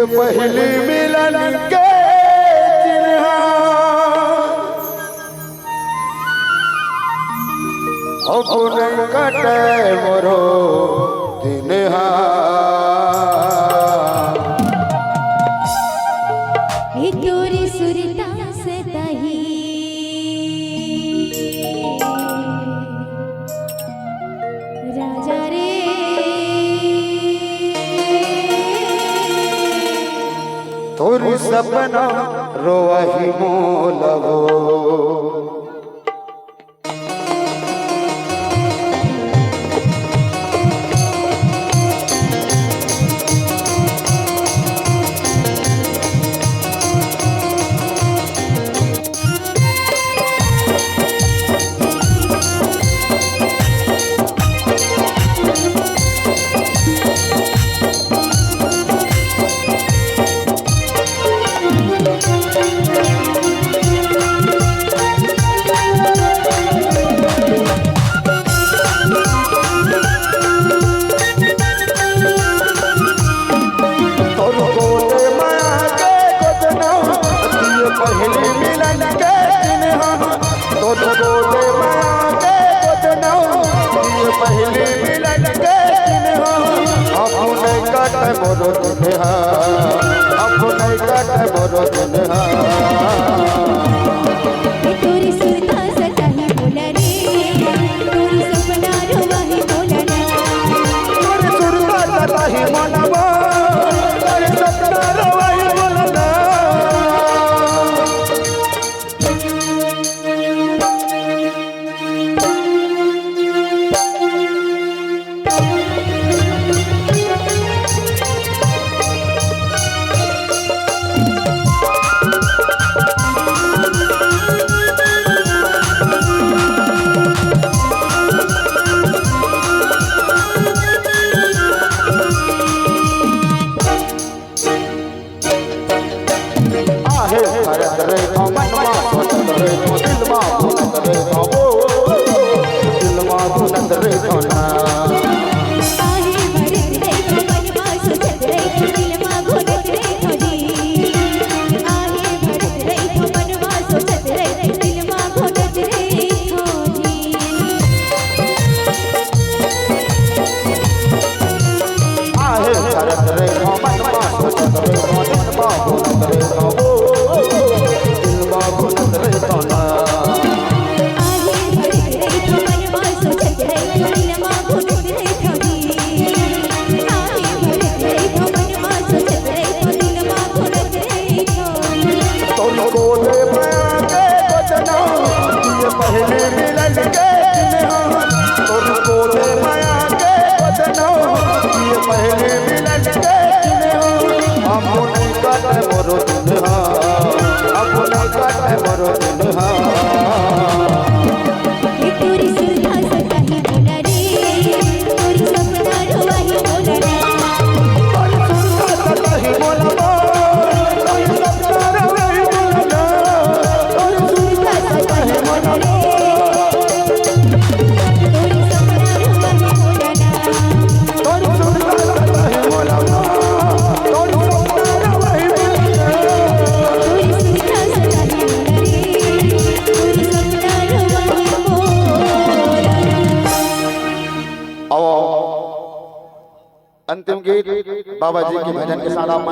पहली मिलन के चिन्हा अपने कटे मोरो दिनहा तोरी सुरता से दही राजा रे तोरी सपना रोवही मोलवो पहली मिलन के चिन्हा तो बोले माया के गोदना पहली मिलन के चिन्हा अपने कटे मोरो दिनहा अपने कटे मोरो दिनहा तोरी सुरता से दही बोला रे तोरी सपना रोवाही बोला ना तोरी सुरता से दही मनवा तोरी सपना रोवाही बोला ना भरत रे मनवा भरत रे दिलवा भरत रे बाबू दिलवा भरत रे खाना आहे भरत रे मनवा सोचत रे दिलवा भरत रे खोजी आहे भरत रे मनवा सोचत रे दिलवा भरत रे खोजी आहे भरत रे मनवा सोचत रे दिलवा भरत रे बाबू पहले मिलन के चिन्हा तुमको दे माया के बदनो ये पहले मिलन के चिन्हा अपने कटे मोरो दिनहा अपने कटे मोरो दिनहा तोरी सुरता से दही बोला रे तोरी सपना रोवाही बोला ना तोरी सुरता से दही बोला तोरी सपना रोवाही बोला ना तोरी सुरता से दही बोला अंतिम गीत बाबा जी के भजन के साथ आप